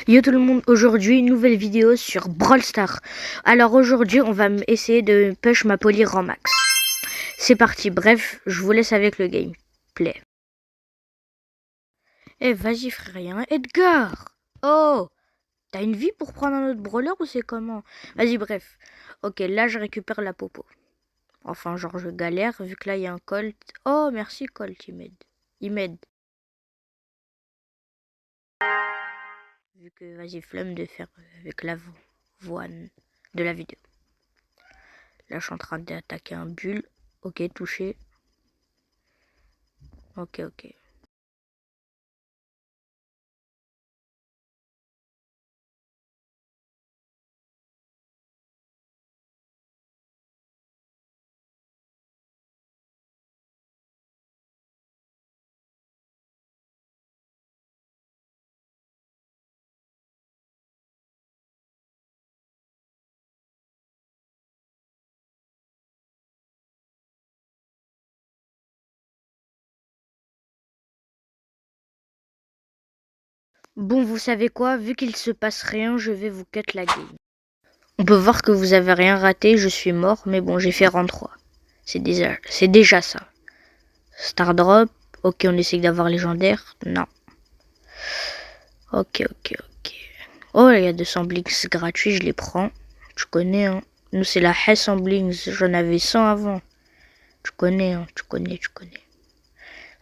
Yo tout le monde, aujourd'hui une nouvelle vidéo sur Brawl Stars. Alors aujourd'hui on va essayer de push ma poly en max. C'est parti, bref, je vous laisse avec le gameplay. Eh vas-y frère, y'a un Edgar. Oh, t'as une vie pour prendre un autre brawler ou c'est comment? Vas-y bref. Ok, là je récupère la popo. Enfin genre je galère vu que là il y a un Colt. Oh merci Colt, il m'aide. Il m'aide. Vu que vas-y flemme de faire avec la voix de la vidéo. Là, je suis en train d'attaquer un bulle. Ok, touché. Ok, ok. Bon, vous savez quoi? Vu qu'il se passe rien, je vais vous cut la game. On peut voir que vous avez rien raté, je suis mort, mais bon, j'ai fait rang 3. C'est déjà ça. Star Drop. Ok, on essaye d'avoir légendaire. Non. Ok, ok, ok. Oh, il y a 200 blinks gratuits, je les prends. Tu connais, hein. Nous, c'est la Hess en blinks. J'en avais 100 avant. Tu connais, hein. Tu connais, tu connais.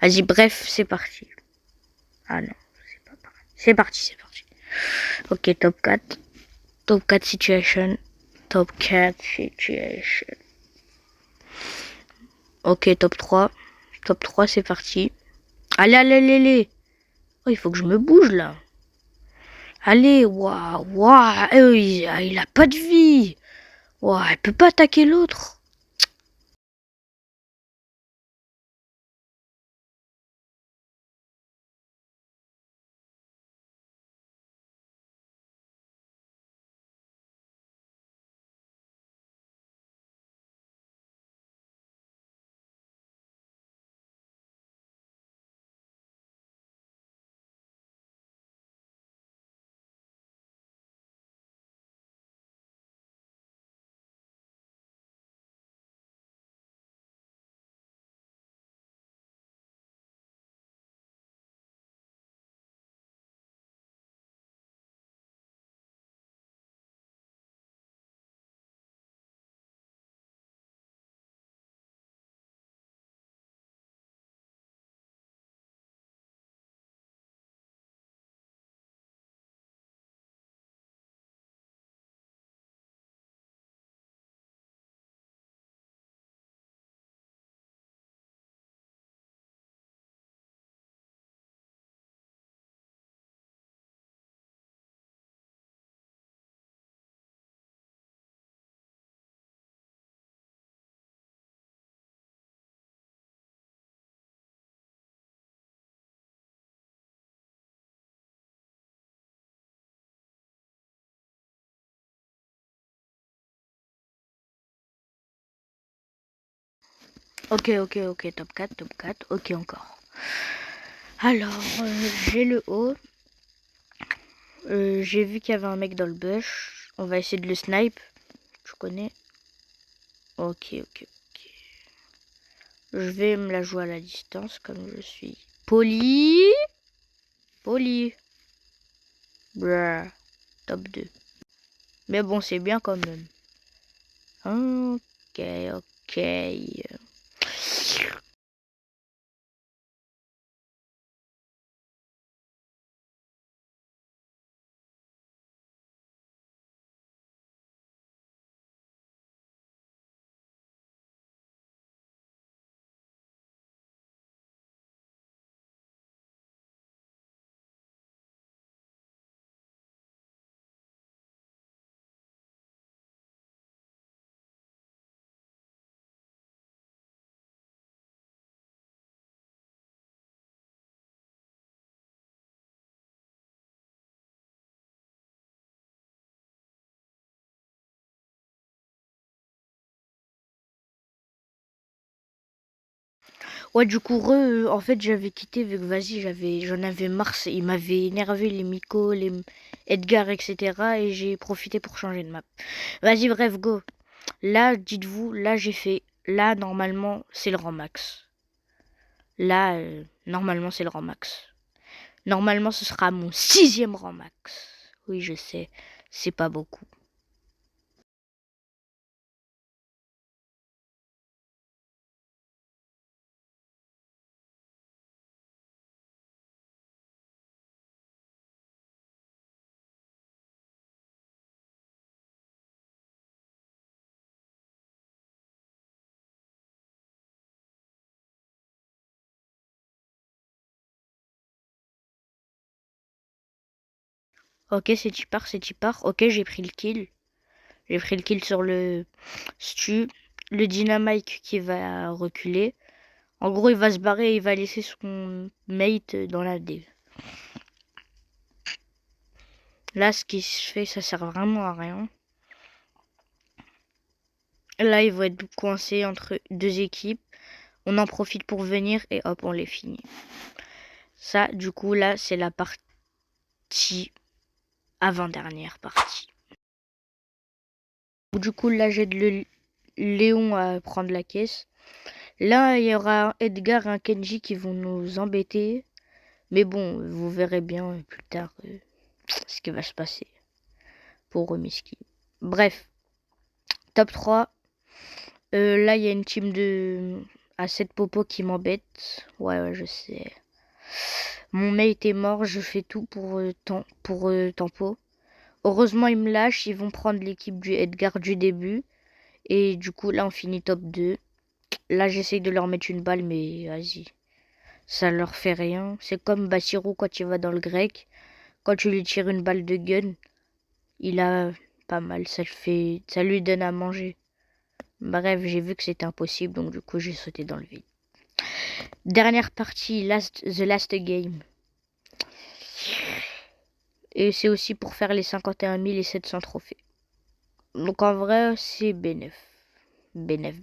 Vas-y, bref, c'est parti. Ah non, c'est pas pareil. C'est parti, c'est parti. Ok, top 4. Top 4 situation. Top 4 situation. Ok, top 3. Top 3, c'est parti. Allez, allez, allez, allez. Oh, il faut que je me bouge là. Allez, waouh, waouh. Il a pas de vie. Waouh, elle peut pas attaquer l'autre. Ok, ok, ok, top 4, top 4. Ok, encore. Alors, j'ai le haut. J'ai vu qu'il y avait un mec dans le bush. On va essayer de le snipe. Tu connais? Ok, ok, ok. Je vais me la jouer à la distance comme je suis poli. Poli. Bruh. Top 2. Mais bon, c'est bien quand même. Ok, ok. Ouais, du coup, en fait, j'avais quitté vu que vas-y, j'en avais marre. Il m'avait énervé les Miko, les Edgar, etc. Et j'ai profité pour changer de map. Vas-y, bref, go. Là, dites-vous, là, j'ai fait. Là, normalement, c'est le rang max. Là, normalement, c'est le rang max. Normalement, ce sera mon 6e rang max. Oui, je sais, c'est pas beaucoup. Ok, c'est Tipar, c'est Tipar. Ok, j'ai pris le kill. J'ai pris le kill sur le Stu. Le Dynamite qui va reculer. En gros, il va se barrer et il va laisser son mate dans la dev. Là, ce qui se fait, ça sert vraiment à rien. Là, ils vont être coincés entre deux équipes. On en profite pour venir et hop, on les finit. Ça, du coup, là, c'est la partie avant-dernière partie. Du coup, là, j'aide le Léon à prendre la caisse. Là, il y aura un Edgar et un Kenji qui vont nous embêter. Mais bon, vous verrez bien plus tard ce qui va se passer pour Romiski. Bref, top 3. Là, il y a une team de à 7 popos qui m'embête. Ouais, je sais. Mon mate est mort, je fais tout pour tempo. Heureusement, ils me lâchent, ils vont prendre l'équipe du Edgar du début. Et du coup, là, on finit top 2. Là, j'essaye de leur mettre une balle, mais vas-y. Ça leur fait rien. C'est comme Bassirou quand il va dans le grec. Quand tu lui tires une balle de gun, il a pas mal. Ça lui donne à manger. Bref, j'ai vu que c'était impossible, donc du coup, j'ai sauté dans le vide. Dernière partie, the last game. Et c'est aussi pour faire les 51 700 trophées. Donc en vrai, c'est bénef. Bénef.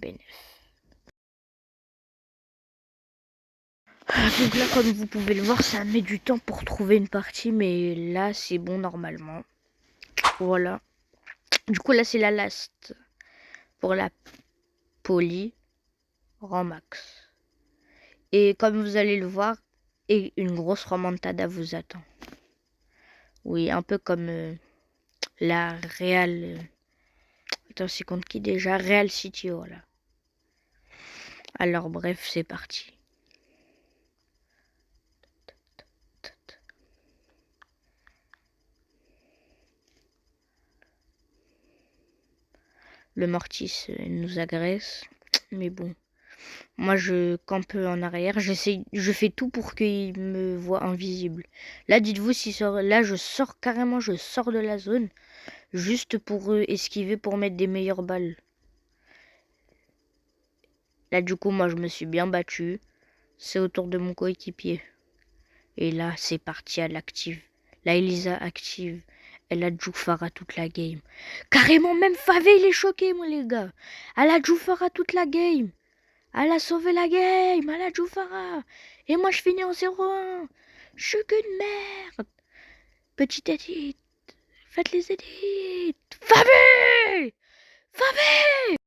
Donc là, comme vous pouvez le voir, ça met du temps pour trouver une partie, mais là, c'est bon normalement. Voilà. Du coup, là, c'est la last pour la poly rang max. Et comme vous allez le voir, et une grosse remontada vous attend. Oui, un peu comme la Real. Attends, c'est contre qui déjà? Real City, voilà. Alors bref, c'est parti. Le Mortis nous agresse, mais bon. Moi, je campe en arrière. Je fais tout pour qu'il me voie invisible. Là, dites-vous, là, je sors de la zone, juste pour esquiver, pour mettre des meilleures balles. Là, du coup, moi, je me suis bien battu. C'est au tour de mon coéquipier. Et là, c'est parti à l'active. La Elisa active. Elle a Jufara toute la game. Carrément, même Favé, il est choqué, moi, les gars. Elle a Jufara toute la game. Elle a sauvé la game. Elle a Jufara. Et moi, je finis en 0-1. Je suis qu'une merde. Petite edit. Faites les edits. Favé! Favé!